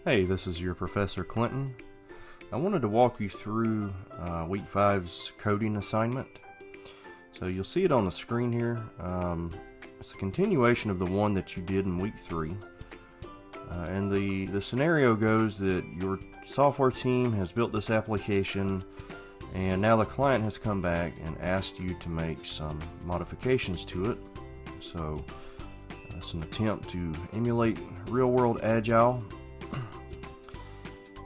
Hey, this is your Professor Clinton. I wanted to walk you through Week 5's coding assignment. So you'll see it on the screen here. It's a continuation of the one that you did in Week 3. And the scenario goes that your software team has built this application, and now the client has come back and asked you to make some modifications to it. So it's an attempt to emulate real-world Agile.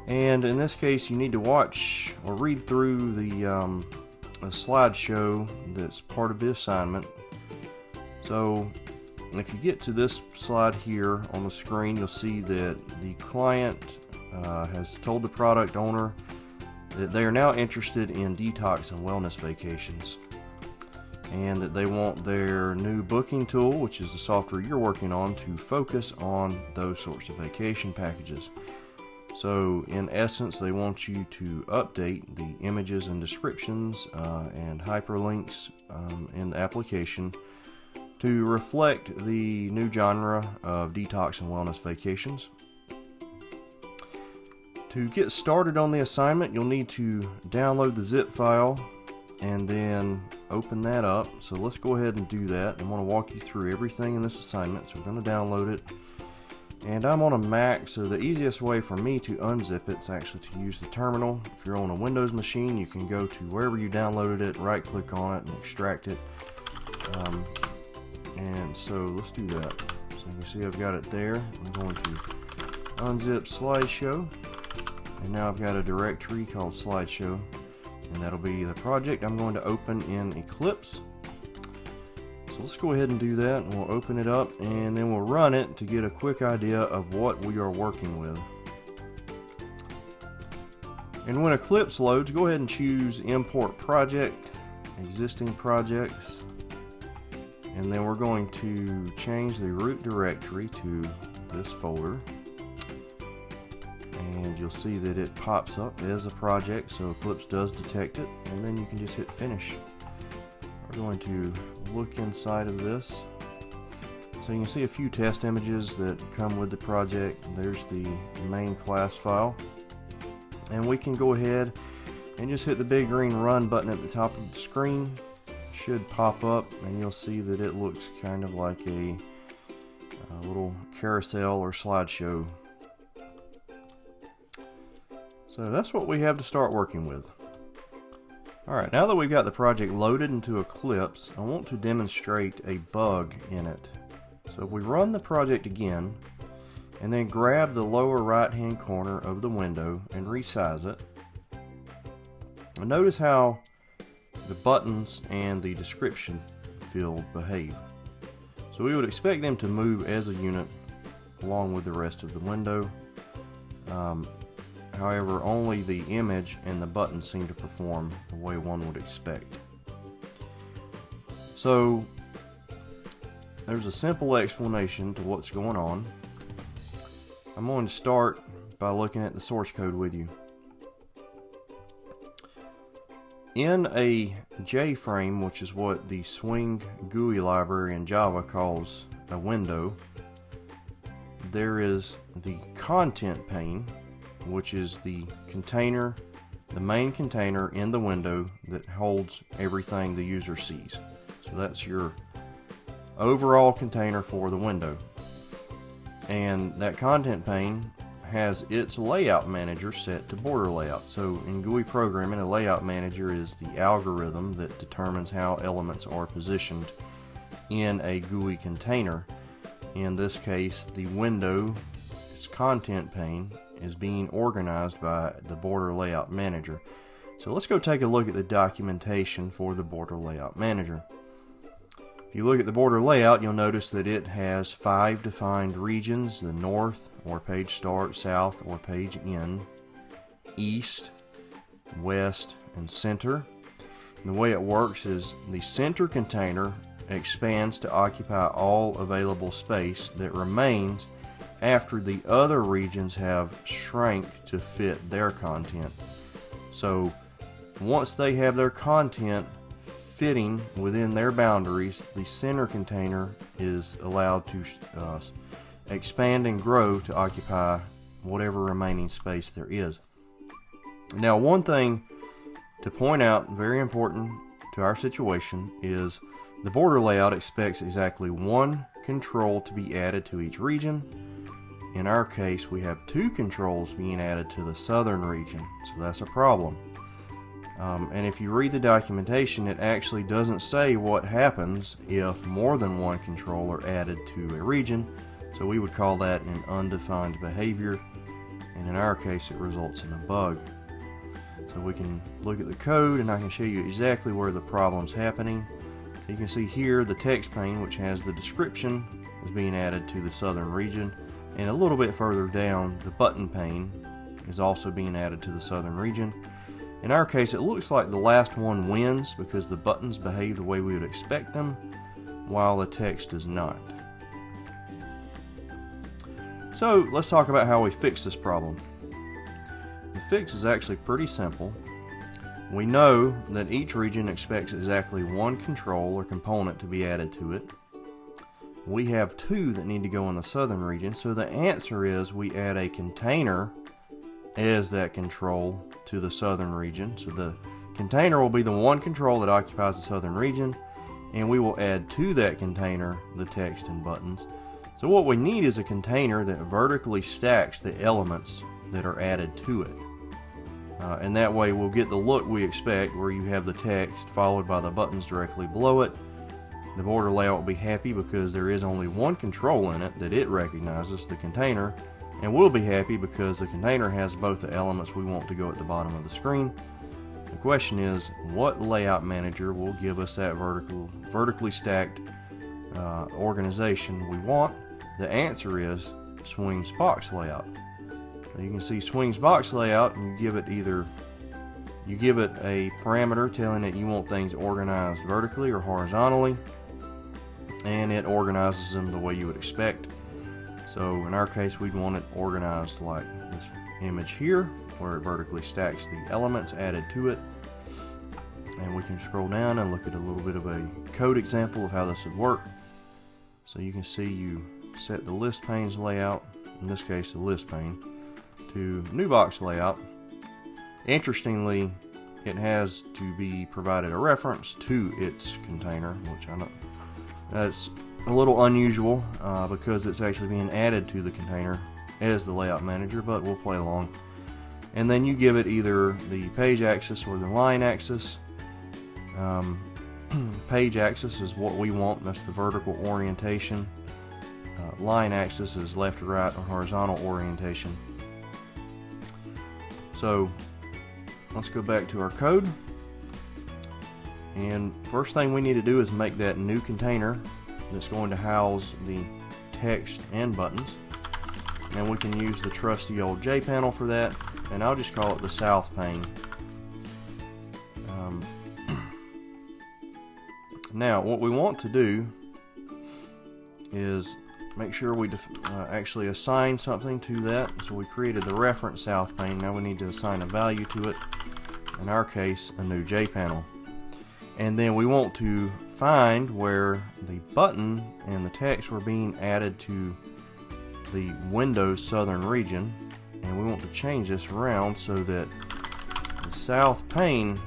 And in this case, you need to watch or read through the a slideshow that's part of the assignment. So if you get to this slide here on the screen, you'll see that the client has told the product owner that they are now interested in detox and wellness vacations, and that they want their new booking tool, which is the software you're working on, to focus on those sorts of vacation packages. So in essence, they want you to update the images and descriptions and hyperlinks in the application to reflect the new genre of detox and wellness vacations. To get started on the assignment, you'll need to download the zip file and then open that up. So let's go ahead and do that. I want to walk you through everything in this assignment. So we're going to download it. And I'm on a Mac, so the easiest way for me to unzip it is actually to use the terminal. If you're on a Windows machine, you can go to wherever you downloaded it, right click on it and extract it. And so let's do that. So you can see I've got it there. I'm going to unzip slideshow, and now I've got a directory called slideshow, and that'll be the project I'm going to open in Eclipse. So let's go ahead and do that, and we'll open it up and then we'll run it to get a quick idea of what we are working with. And when Eclipse loads, go ahead and choose Import Project, Existing Projects, and then we're going to change the root directory to this folder. And you'll see that it pops up as a project, so Eclipse does detect it, and then you can just hit Finish. We're going to look inside of this. So you can see a few test images that come with the project. There's the main class file. And we can go ahead and just hit the big green Run button at the top of the screen. It should pop up, and you'll see that it looks kind of like a little carousel or slideshow. So that's what we have to start working with. Alright, now that we've got the project loaded into Eclipse, I want to demonstrate a bug in it. So if we run the project again, and then grab the lower right hand corner of the window and resize it, and notice how the buttons and the description field behave. So we would expect them to move as a unit along with the rest of the window. However, only the image and the buttons seem to perform the way one would expect. So there's a simple explanation to what's going on. I'm going to start by looking at the source code with you. In a JFrame, which is what the Swing GUI library in Java calls a window, there is the content pane, which is the container, the main container in the window that holds everything the user sees. So that's your overall container for the window. And that content pane has its layout manager set to border layout. So in GUI programming, a layout manager is the algorithm that determines how elements are positioned in a GUI container. In this case, the window, its content pane, is being organized by the border layout manager. So let's go take a look at the documentation for the border layout manager. If you look at the border layout, you'll notice that it has 5 defined regions: the north, or page start, south, or page end, east, west, and center. And the way it works is the center container expands to occupy all available space that remains after the other regions have shrank to fit their content. So once they have their content fitting within their boundaries, the center container is allowed to expand and grow to occupy whatever remaining space there is. Now, one thing to point out, very important to our situation, is the border layout expects exactly one control to be added to each region. In our case, we have 2 controls being added to the southern region, so that's a problem. And if you read the documentation, it actually doesn't say what happens if more than one control are added to a region, so we would call that an undefined behavior, and in our case it results in a bug. So we can look at the code and I can show you exactly where the problem's happening. You can see here the text pane, which has the description, is being added to the southern region, and a little bit further down the button pane is also being added to the southern region. In our case, it looks like the last one wins because the buttons behave the way we would expect them, while the text does not. So let's talk about how we fix this problem. The fix is actually pretty simple. We know that each region expects exactly one control or component to be added to it. We have 2 that need to go in the southern region, so the answer is we add a container as that control to the southern region. So the container will be the one control that occupies the southern region, and we will add to that container the text and buttons. So what we need is a container that vertically stacks the elements that are added to it. And that way we'll get the look we expect, where you have the text followed by the buttons directly below it. The border layout will be happy because there is only one control in it that it recognizes, the container, and we'll be happy because the container has both the elements we want to go at the bottom of the screen. The question is, what layout manager will give us that vertically stacked organization we want? The answer is Swing's box layout. So you can see Swing's box layout, and you give it a parameter telling it you want things organized vertically or horizontally, and it organizes them the way you would expect. So in our case, we'd want it organized like this image here, where it vertically stacks the elements added to it. And we can scroll down and look at a little bit of a code example of how this would work. So you can see you set the list pane's layout, in this case the list pane, to new box layout. Interestingly, it has to be provided a reference to its container, which I know that's a little unusual because it's actually being added to the container as the layout manager, but we'll play along. And then you give it either the page axis or the line axis. Page axis is what we want, that's the vertical orientation. Line axis is left to right or horizontal orientation. So let's go back to our code, and first thing we need to do is make that new container that's going to house the text and buttons, and we can use the trusty old JPanel for that, and I'll just call it the south pane. Now what we want to do is make sure we actually assign something to that. So we created the reference south pane. Now we need to assign a value to it, in our case a new JPanel, and then we want to find where the button and the text were being added to the Windows southern region, and we want to change this around so that the south pane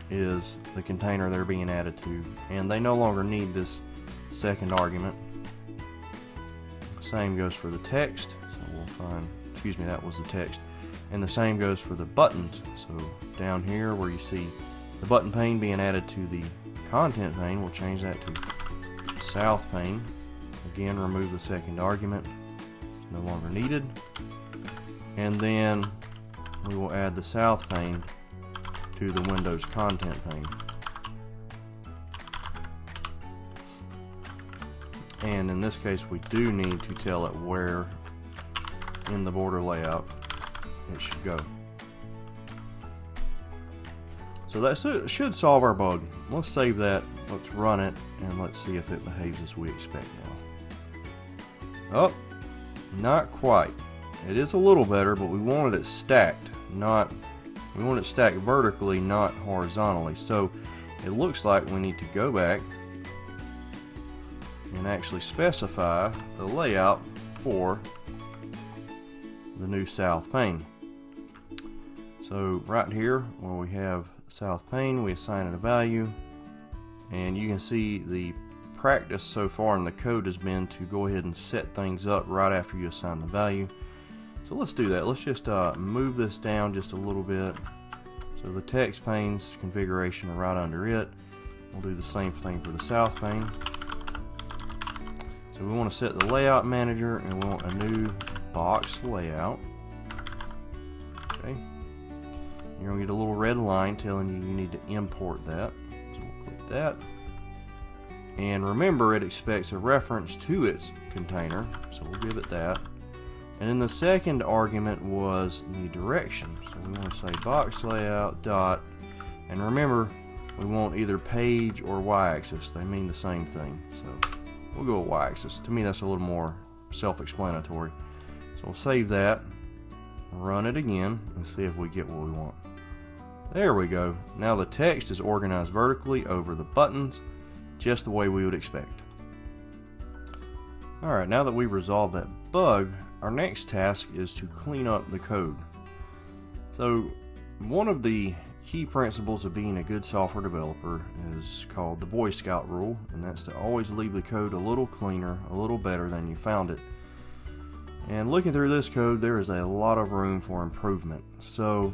is the container they're being added to, and they no longer need this second argument. Same goes for the text, so we'll find, excuse me, that was the text, and the same goes for the buttons. So down here where you see the button pane being added to the content pane, we'll change that to south pane. Again, remove the second argument, it's no longer needed, and then we will add the south pane to the Windows content pane. And in this case, we do need to tell it where in the border layout it should go. So that should solve our bug. Let's save that, let's run it, and let's see if it behaves as we expect now. Oh, not quite. It is a little better, but we wanted it stacked, we want it stacked vertically, not horizontally. So it looks like we need to go back and actually specify the layout for the new south pane. So right here where we have south pane, we assign it a value, and you can see the practice so far in the code has been to go ahead and set things up right after you assign the value. So let's do that. Let's just move this down just a little bit. So the text pane's configuration are right under it. We'll do the same thing for the south pane. So we want to set the layout manager, and we want a new box layout. Okay. You're going to get a little red line telling you need to import that. So we'll click that. And remember, it expects a reference to its container, so we'll give it that. And then the second argument was the direction. So we want to say box layout dot, and remember, we want either page or y-axis. They mean the same thing. So we'll go with y-axis. To me, that's a little more self-explanatory. So we'll save that, run it again, and see if we get what we want. There we go. Now the text is organized vertically over the buttons, just the way we would expect. Alright, now that we've resolved that bug, our next task is to clean up the code. So one of the key principles of being a good software developer is called the Boy Scout rule, and that's to always leave the code a little cleaner, a little better than you found it. And looking through this code, there is a lot of room for improvement. So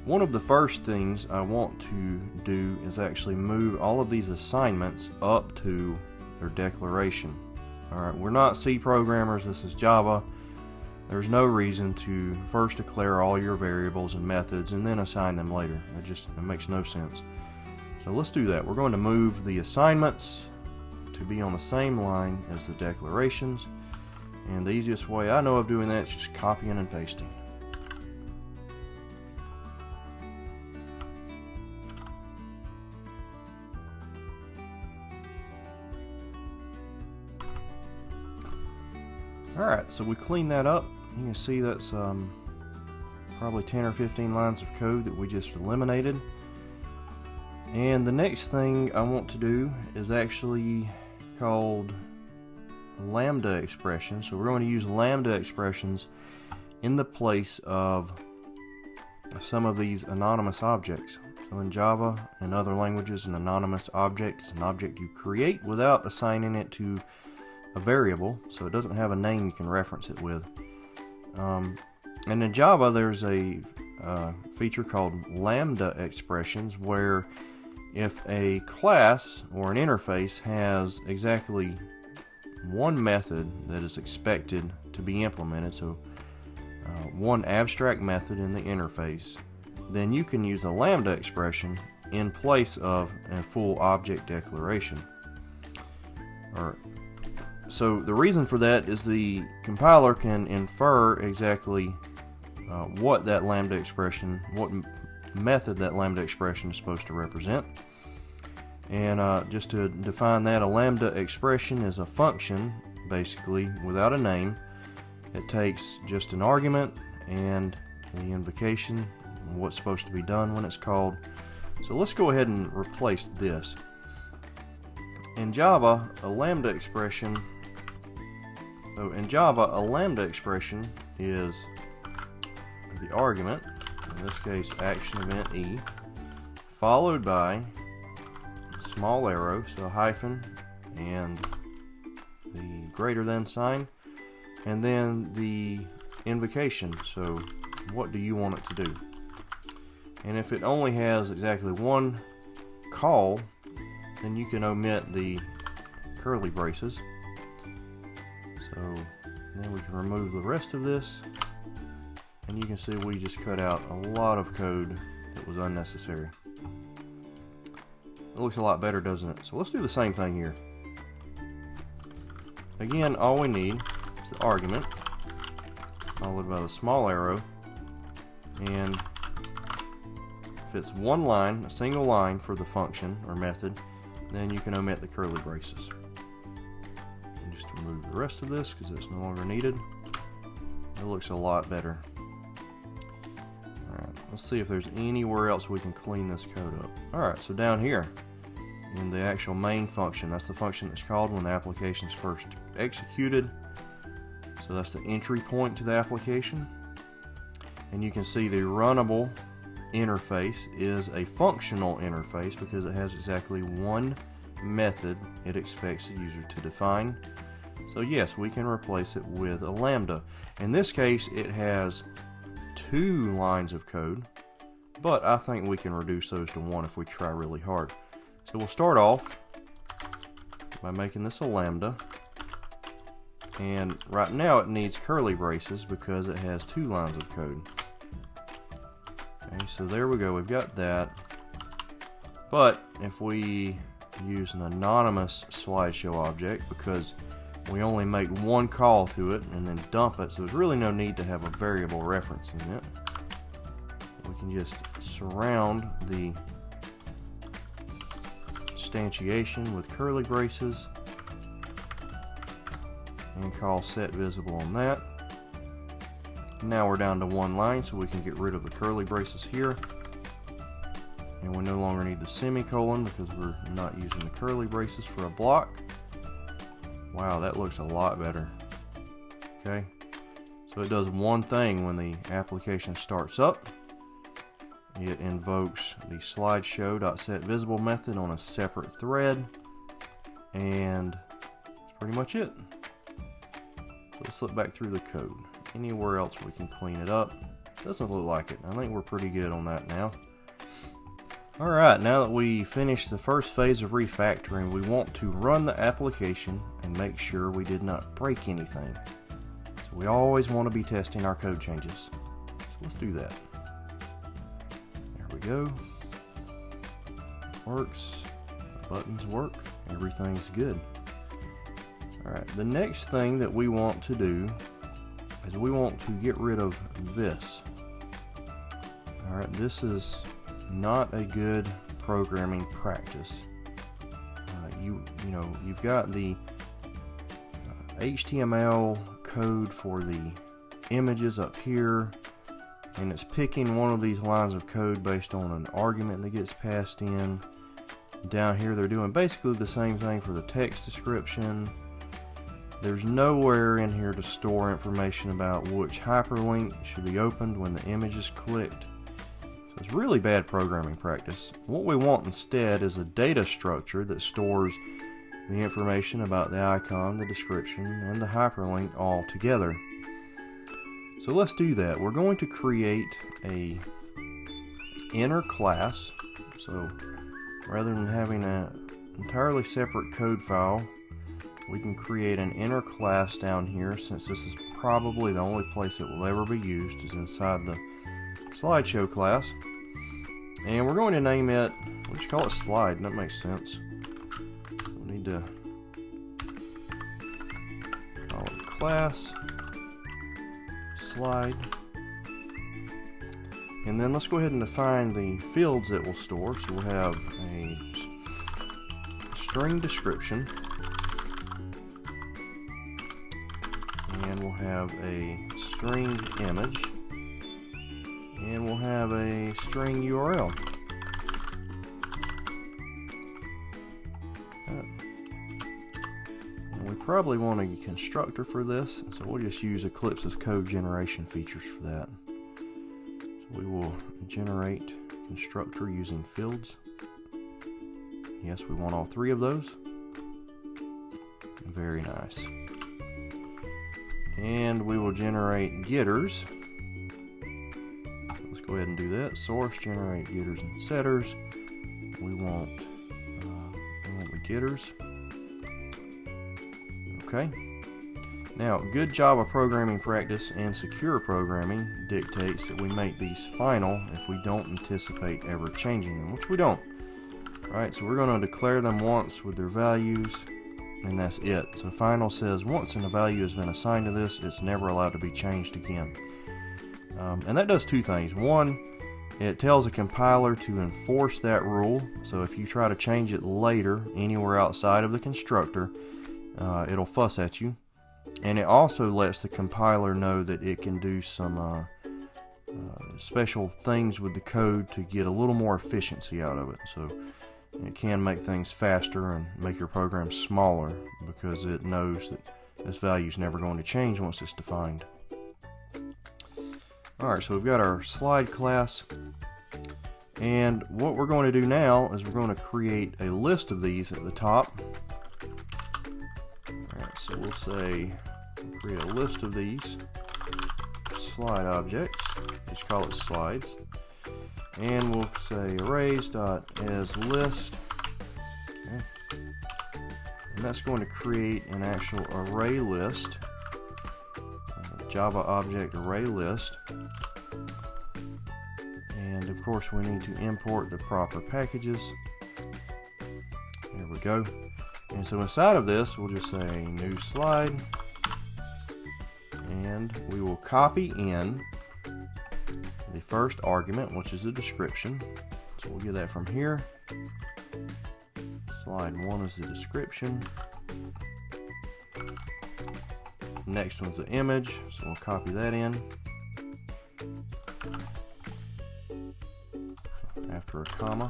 one of the first things I want to do is actually move all of these assignments up to their declaration. Alright, we're not C programmers, this is Java. There's no reason to first declare all your variables and methods and then assign them later. It makes no sense. So let's do that. We're going to move the assignments to be on the same line as the declarations. And the easiest way I know of doing that is just copying and pasting. Alright, so we clean that up. You can see that's probably 10 or 15 lines of code that we just eliminated. And the next thing I want to do is actually called lambda expressions. So we're going to use lambda expressions in the place of some of these anonymous objects. So in Java and other languages, an anonymous object is an object you create without assigning it to a variable, so it doesn't have a name you can reference it with. And in Java, there's a feature called lambda expressions, where if a class or an interface has exactly one method that is expected to be implemented, so one abstract method in the interface, then you can use a lambda expression in place of a full object declaration. So the reason for that is the compiler can infer exactly what that lambda expression, what method that lambda expression is supposed to represent. And just to define that, a lambda expression is a function, basically, without a name. It takes just an argument and the invocation, what's supposed to be done when it's called. So let's go ahead and replace this. In Java, a lambda expression is the argument, in this case action event E, followed by a small arrow, so a hyphen, and the greater than sign, and then the invocation, so what do you want it to do? And if it only has exactly one call, then you can omit the curly braces. So then we can remove the rest of this, and you can see we just cut out a lot of code that was unnecessary. It looks a lot better, doesn't it? So let's do the same thing here. Again, all we need is the argument, followed by the small arrow, and if it's one line, a single line for the function or method, then you can omit the curly braces. And just remove the rest of this because it's no longer needed. It looks a lot better. Alright, let's see if there's anywhere else we can clean this code up. Alright, so down here in the actual main function, that's the function that's called when the application is first executed. So that's the entry point to the application. And you can see the runnable interface is a functional interface because it has exactly one method it expects the user to define. So yes, we can replace it with a lambda. In this case, it has 2 lines of code, but I think we can reduce those to 1 if we try really hard. So we'll start off by making this a lambda. And right now it needs curly braces because it has 2 lines of code. Okay, so there we go, we've got that. But if we use an anonymous slideshow object, because we only make one call to it and then dump it, so there's really no need to have a variable referencing it. We can just surround the instantiation with curly braces and call set visible on that. Now we're down to 1 line, so we can get rid of the curly braces here, and we no longer need the semicolon because we're not using the curly braces for a block. Wow, that looks a lot better. Okay, so it does one thing when the application starts up. It invokes the slideshow.setVisible method on a separate thread, and that's pretty much it. So let's look back through the code. Anywhere else we can clean it up? Doesn't look like it. I think we're pretty good on that now. Alright, now that we finished the first phase of refactoring, we want to run the application and make sure we did not break anything. So we always want to be testing our code changes. So let's do that. There we go. It works. The buttons work. Everything's good. Alright, the next thing that we want to do is we want to get rid of this. Alright, this is not a good programming practice. You've got the HTML code for the images up here, and it's picking one of these lines of code based on an argument that gets passed in. Down here they're doing basically the same thing for the text description. There's nowhere in here to store information about which hyperlink should be opened when the image is clicked. So it's really bad programming practice. What we want instead is a data structure that stores the information about the icon, the description, and the hyperlink all together. So let's do that. We're going to create a inner class. So rather than having an entirely separate code file, we can create an inner class down here, since this is probably the only place it will ever be used is inside the slideshow class. And we're going to name it, we'll just call it slide. That makes sense. We need to call it class slide. And then let's go ahead and define the fields that we'll store. So we'll have a string description, and we'll have a string image, and we'll have a string URL. And we probably want a constructor for this, so we'll just use Eclipse's code generation features for that. So we will generate constructor using fields. Yes, we want all 3 of those. Very nice. And we will generate getters. Let's go ahead and do that. Source, generate getters and setters. We want the getters. Okay. Now, good Java programming practice and secure programming dictates that we make these final if we don't anticipate ever changing them, which we don't. Alright, so we're going to declare them once with their values, and that's it. So final says once a value has been assigned to this, it's never allowed to be changed again. And that does 2 things. One, it tells a compiler to enforce that rule. So if you try to change it later anywhere outside of the constructor, it'll fuss at you. And it also lets the compiler know that it can do some special things with the code to get a little more efficiency out of it. So it can make things faster and make your program smaller because it knows that this value is never going to change once it's defined. Alright, so we've got our slide class, and what we're going to do now is we're going to create a list of these at the top. Alright, so we'll say create a list of these slide objects, just call it slides, and we'll say arrays.asList, okay. And that's going to create an actual array list, Java object array list. And of course we need to import the proper packages. There we go. And so inside of this we'll just say new slide, and we will copy in the first argument, which is the description. So we'll get that from here. Slide 1 is the description. Next one's the image, so we'll copy that in. After a comma.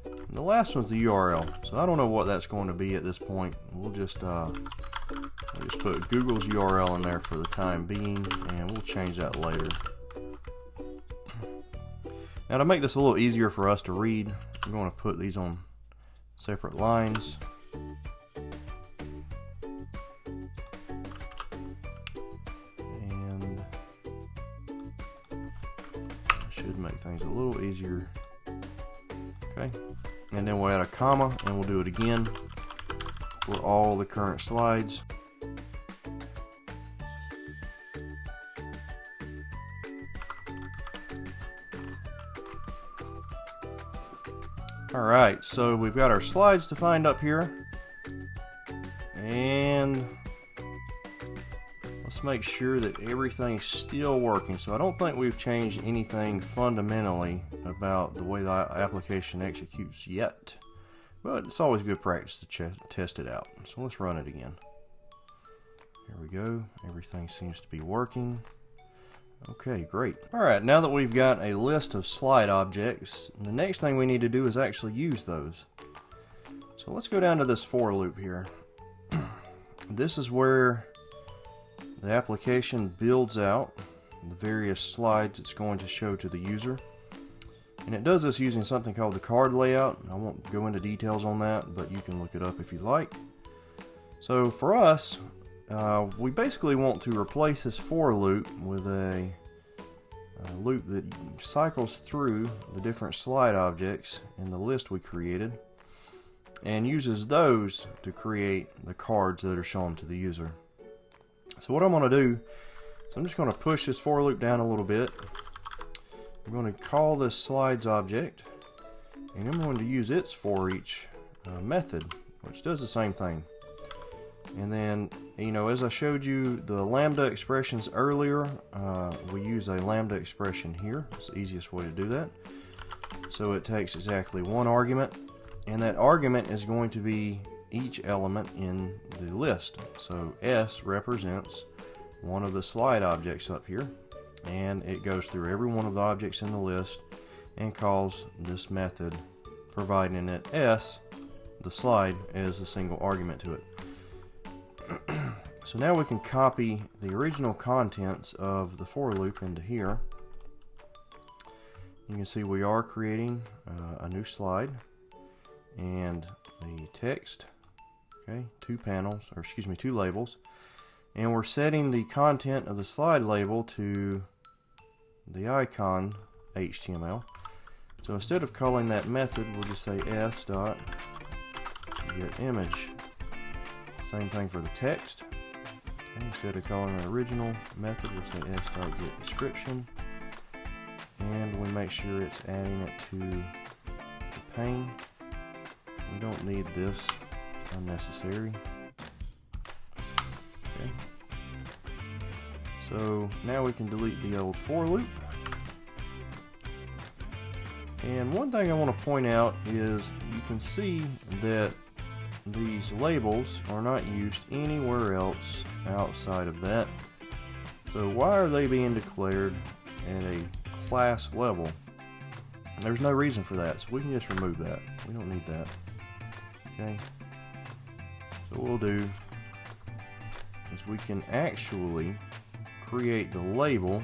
And the last one's the URL. So I don't know what that's going to be at this point. We'll just put Google's URL in there for the time being, and we'll change that later. Now to make this a little easier for us to read, I'm going to put these on separate lines. And that should make things a little easier. Okay, and then we'll add a comma, and we'll do it again for all the current slides. Alright, so we've got our slides defined up here, and let's make sure that everything's still working. So I don't think we've changed anything fundamentally about the way the application executes yet, but it's always good practice to test it out. So let's run it again. There we go, everything seems to be working. Okay, great. Alright, now that we've got a list of slide objects, the next thing we need to do is actually use those. So let's go down to this for loop here. This is where the application builds out the various slides it's going to show to the user. And it does this using something called the card layout. I won't go into details on that, but you can look it up if you'd like. So for us, we basically want to replace this for loop with a loop that cycles through the different slide objects in the list we created and uses those to create the cards that are shown to the user. So what I'm going to do is I'm just going to push this for loop down a little bit. I'm going to call this slides object, and I'm going to use its for each method, which does the same thing. And then, you know, as I showed you the lambda expressions earlier, we use a lambda expression here. It's the easiest way to do that. So it takes exactly one argument, and that argument is going to be each element in the list. So S represents one of the slide objects up here, and it goes through every one of the objects in the list and calls this method, providing that S, the slide, is a single argument to it. So now we can copy the original contents of the for loop into here. You can see we are creating a new slide, and the text, okay, two labels, and we're setting the content of the slide label to the icon HTML. So instead of calling that method, we'll just say s.getImage. Same thing for the text. Okay, instead of calling an original method, we'll say s.getDescription, and we make sure it's adding it to the pane. We don't need this, it's unnecessary. Okay. So now we can delete the old for loop. And one thing I want to point out is you can see that these labels are not used anywhere else outside of that. So why are they being declared at a class level? There's no reason for that, so we can just remove that. We don't need that. Okay. So what we'll do is we can actually create the label,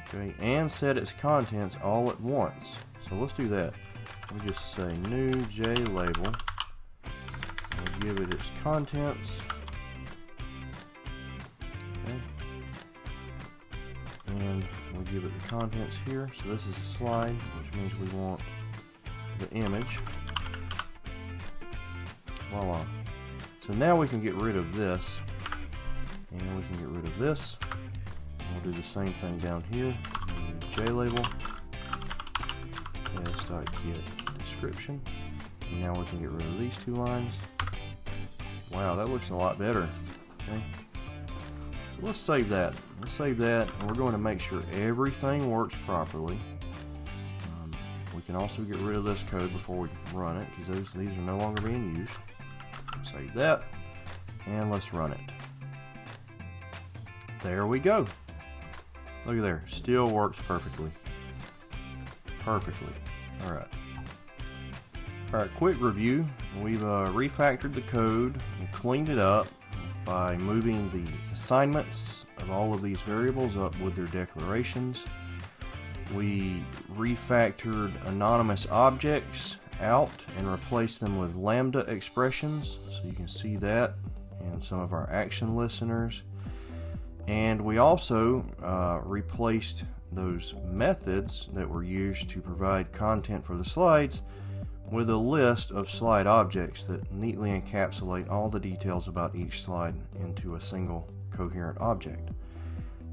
okay, and set its contents all at once. So let's do that. We'll just say new J label. We'll give it its contents. Okay. And we'll give it the contents here. So this is a slide, which means we want the image. Voila. So now we can get rid of this, and we can get rid of this. And we'll do the same thing down here. J label. Get description. And now we can get rid of these two lines. Wow, that looks a lot better. Okay. So let's save that. Let's save that, and we're going to make sure everything works properly. We can also get rid of this code before we run it, because these are no longer being used. Save that, and let's run it. There we go. Look at there, still works perfectly. Perfectly. Alright. Alright, quick review. We've refactored the code and cleaned it up by moving the assignments of all of these variables up with their declarations. We refactored anonymous objects out and replaced them with lambda expressions, so you can see that in some of our action listeners. And we also replaced those methods that were used to provide content for the slides with a list of slide objects that neatly encapsulate all the details about each slide into a single coherent object.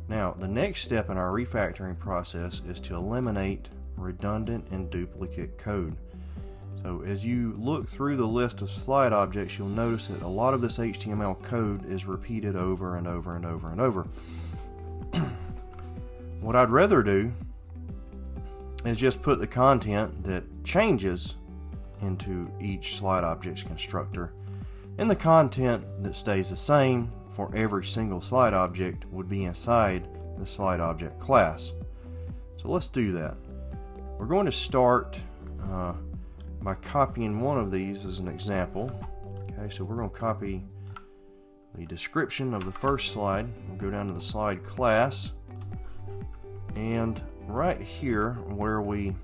Now, the next step in our refactoring process is to eliminate redundant and duplicate code. So as you look through the list of slide objects, you'll notice that a lot of this HTML code is repeated over and over and over and over. What I'd rather do is just put the content that changes into each slide object's constructor, and the content that stays the same for every single slide object would be inside the slide object class. So let's do that. We're going to start by copying one of these as an example. Okay, so we're going to copy the description of the first slide. We'll go down to the slide class, and right here where we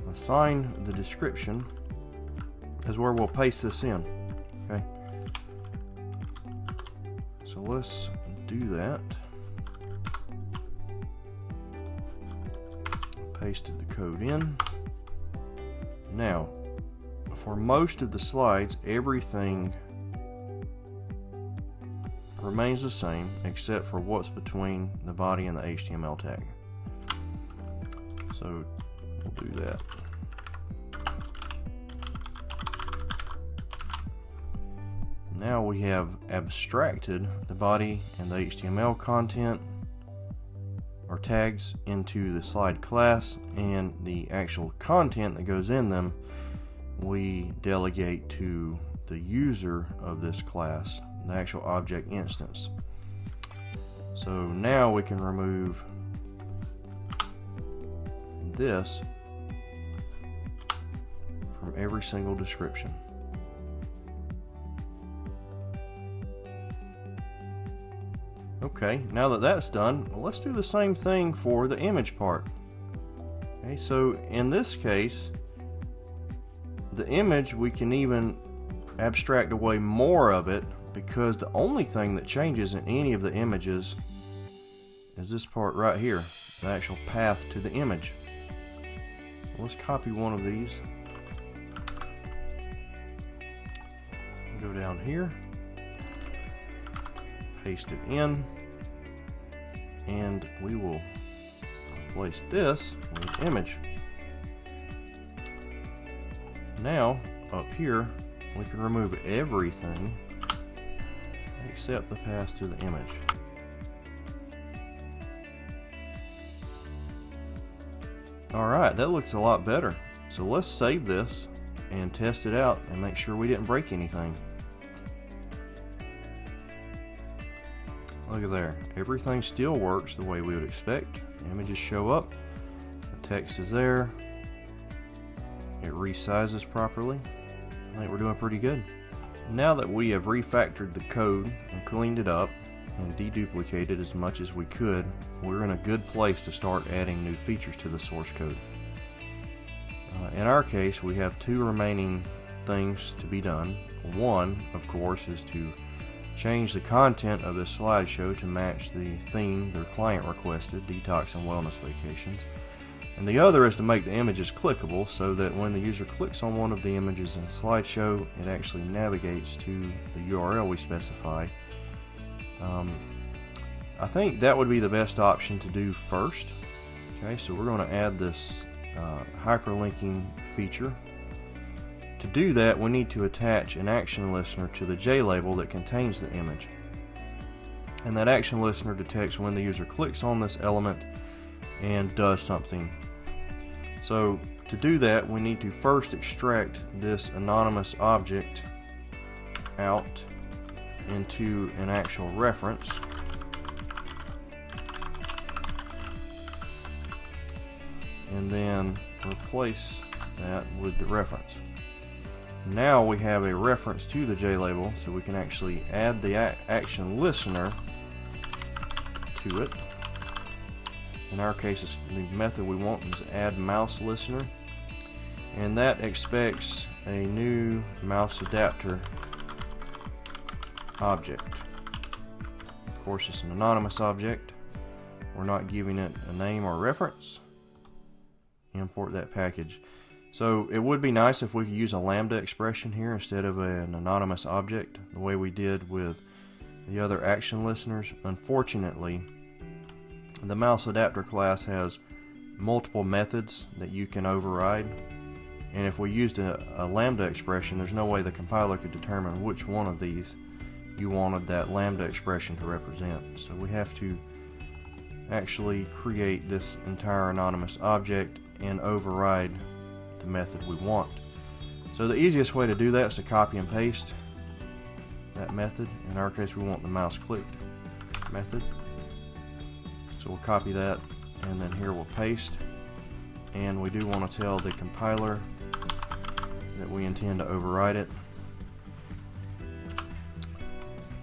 assign the description is where we'll paste this in. Okay, so let's do that. Pasted the code in. Now, for most of the slides, everything remains the same except for what's between the body and the HTML tag. So we'll do that. Now we have abstracted the body and the HTML content or tags into the slide class, and the actual content that goes in them we delegate to the user of this class, the actual object instance. So now we can remove this from every single description. Okay, now that that's done, let's do the same thing for the image part. Okay, so in this case, the image, we can even abstract away more of it, because the only thing that changes in any of the images is this part right here, the actual path to the image. Let's copy one of these. Go down here, paste it in, and we will replace this with image. Now, up here, we can remove everything except the path to the image. Alright, that looks a lot better. So let's save this and test it out and make sure we didn't break anything. Look at there, everything still works the way we would expect. Images show up, the text is there, it resizes properly. I think we're doing pretty good. Now that we have refactored the code and cleaned it up and deduplicated as much as we could, we're in a good place to start adding new features to the source code. In our case, we have two remaining things to be done. One, of course, is to change the content of this slideshow to match the theme their client requested, Detox and Wellness Vacations. And the other is to make the images clickable so that when the user clicks on one of the images in the slideshow, it actually navigates to the URL we specify. I think that would be the best option to do first. Okay, so we're going to add this hyperlinking feature. To do that, we need to attach an action listener to the JLabel that contains the image. And that action listener detects when the user clicks on this element and does something. So to do that, we need to first extract this anonymous object out into an actual reference. And then replace that with the reference. Now we have a reference to the JLabel, so we can actually add the action listener to it. In our case, the method we want is add mouse listener, and that expects a new mouse adapter object. Of course, it's an anonymous object. We're not giving it a name or reference. Import that package. So it would be nice if we could use a lambda expression here instead of an anonymous object, the way we did with the other action listeners. Unfortunately, the mouse adapter class has multiple methods that you can override, and if we used a lambda expression, there's no way the compiler could determine which one of these you wanted that lambda expression to represent. So we have to actually create this entire anonymous object and override the method we want. So the easiest way to do that is to copy and paste that method. In our case, we want the mouse clicked method. So we'll copy that, and then here we'll paste. And we do want to tell the compiler that we intend to override it.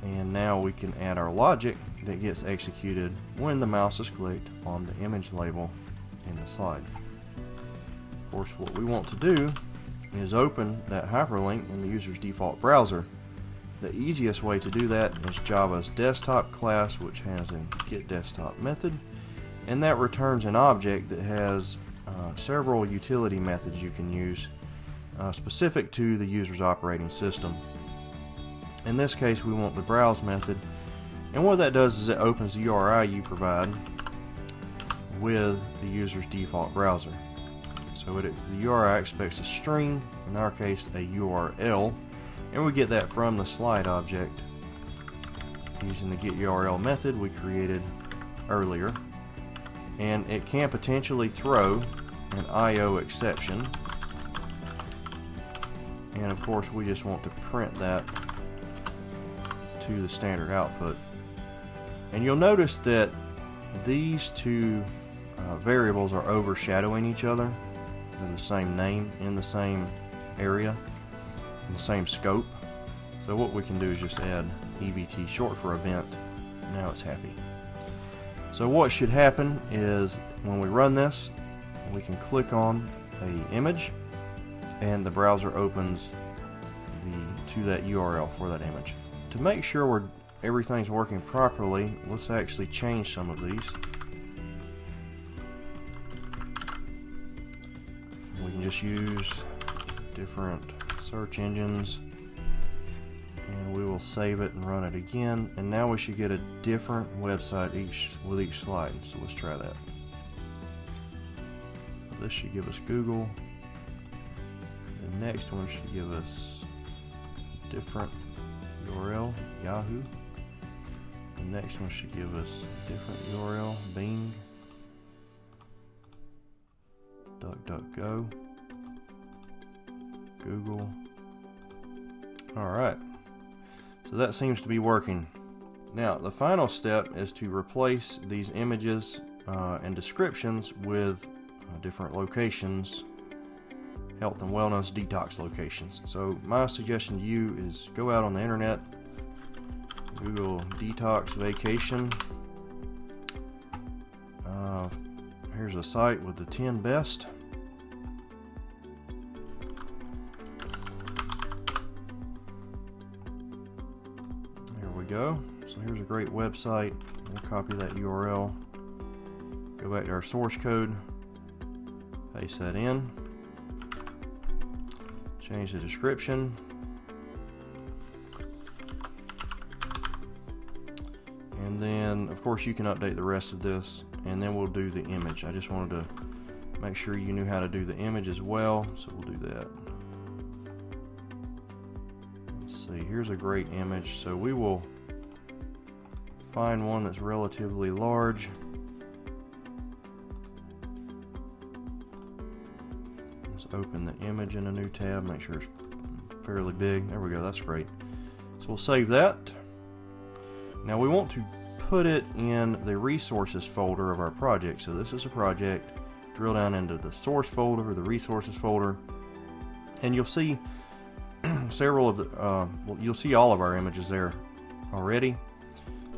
And now we can add our logic that gets executed when the mouse is clicked on the image label in the slide. Of course, what we want to do is open that hyperlink in the user's default browser. The easiest way to do that is Java's desktop class, which has a getDesktop method, and that returns an object that has several utility methods you can use specific to the user's operating system. In this case, we want the browse method, and what that does is it opens the URI you provide with the user's default browser. So the URI expects a string, in our case a URL, and we get that from the slide object using the getURL method we created earlier. And it can potentially throw an IO exception, and of course we just want to print that to the standard output. And you'll notice that these two variables are overshadowing each other. They're the same name in the same area, in the same scope. So what we can do is just add EVT, short for event. Now it's happy. So what should happen is when we run this, we can click on a image and the browser opens to that URL for that image. To make sure everything's working properly, let's actually change some of these. We can just use different search engines, and we will save it and run it again, and now we should get a different website with each slide. So let's try that. This should give us Google. The next one should give us a different URL, Yahoo. The next one should give us a different URL, Bing, DuckDuckGo, Google. Alright, so that seems to be working. Now the final step is to replace these images and descriptions with different locations health and wellness detox locations. So my suggestion to you is go out on the internet, Google detox vacation. Here's a site with the 10 best. There we go. So here's a great website. We'll copy that URL. Go back to our source code. Paste that in. Change the description. And then, of course, you can update the rest of this, and then we'll do the image. I just wanted to make sure you knew how to do the image as well, so we'll do that. Let's see, here's a great image. So we will find one that's relatively large. Let's open the image in a new tab, make sure it's fairly big. There we go, that's great. So we'll save that. Now we want to put it in the resources folder of our project. So this is a project. Drill down into the source folder or the resources folder, and you'll see several of the you'll see all of our images there already.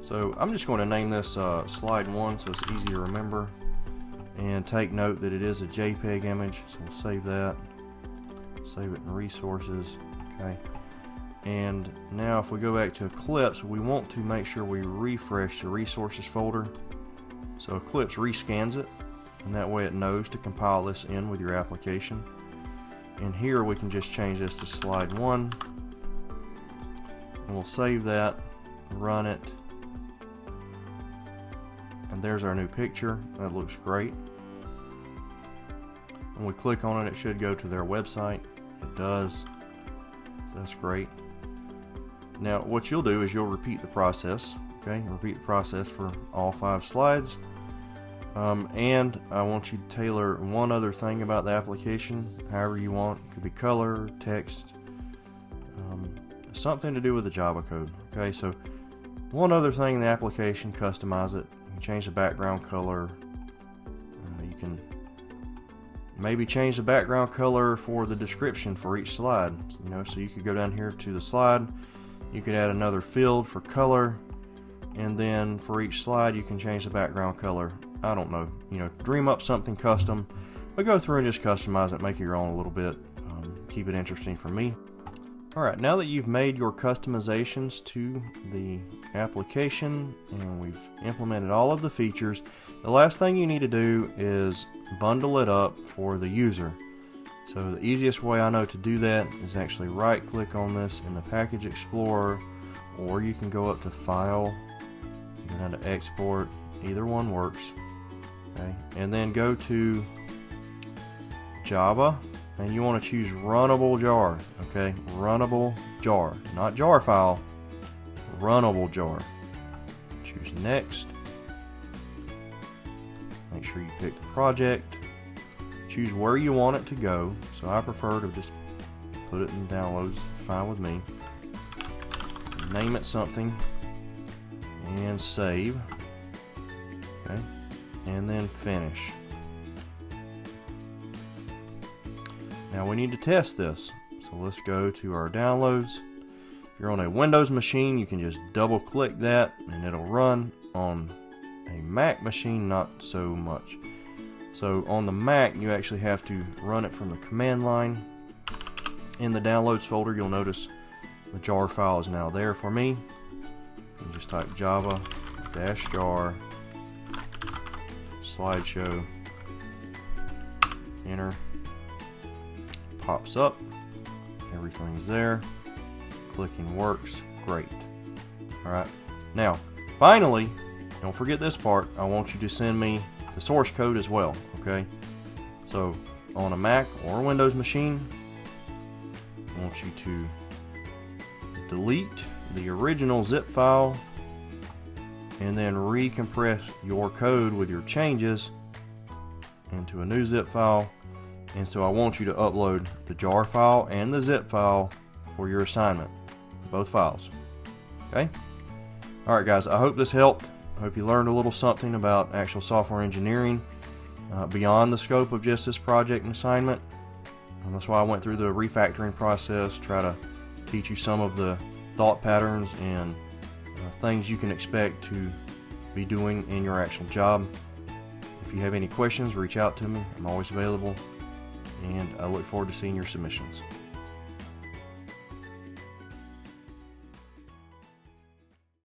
So I'm just going to name this slide 1 so it's easy to remember, and take note that it is a JPEG image. So we'll save that, save it in resources. Okay. And now if we go back to Eclipse, we want to make sure we refresh the resources folder. So Eclipse rescans it, and that way it knows to compile this in with your application. And here we can just change this to slide 1, and we'll save that, run it, and there's our new picture. That looks great. When we click on it, it should go to their website. It does. That's great. Now what you'll do is you'll repeat the process. Okay, repeat the process for all 5 slides. And I want you to tailor one other thing about the application, however you want. It could be color, text, something to do with the Java code. Okay, so one other thing in the application, customize it. You can change the background color. You can maybe change the background color for the description for each slide. You know, so you could go down here to the slide. You could add another field for color, and then for each slide you can change the background color. I don't know, you know, dream up something custom, but go through and just customize it, make it your own a little bit, keep it interesting for me. Alright, now that you've made your customizations to the application and we've implemented all of the features, the last thing you need to do is bundle it up for the user. So the easiest way I know to do that is actually right click on this in the Package Explorer, or you can go up to File, you can have to export, either one works. Okay, and then go to Java, and you want to choose Runnable Jar. Okay, Runnable Jar, not jar file, Runnable Jar. Choose Next. Make sure you pick the project. Choose where you want it to go. So I prefer to just put it in downloads, fine with me. Name it something and save. Okay, and then finish. Now we need to test this, so let's go to our downloads. If you're on a Windows machine, you can just double click that and it'll run. On a Mac machine, not so much. So on the Mac, you actually have to run it from the command line. In the downloads folder, you'll notice the jar file is now there for me. You just type Java -jar slideshow, enter, pops up, everything's there, clicking works, great. Alright, now finally, don't forget this part, I want you to send me the source code as well. Okay, so on a Mac or a Windows machine, I want you to delete the original zip file and then recompress your code with your changes into a new zip file. And so I want you to upload the jar file and the zip file for your assignment, both files. Okay, alright guys, I hope this helped. I hope you learned a little something about actual software engineering beyond the scope of just this project and assignment. And that's why I went through the refactoring process, try to teach you some of the thought patterns and things you can expect to be doing in your actual job. If you have any questions, reach out to me. I'm always available, and I look forward to seeing your submissions.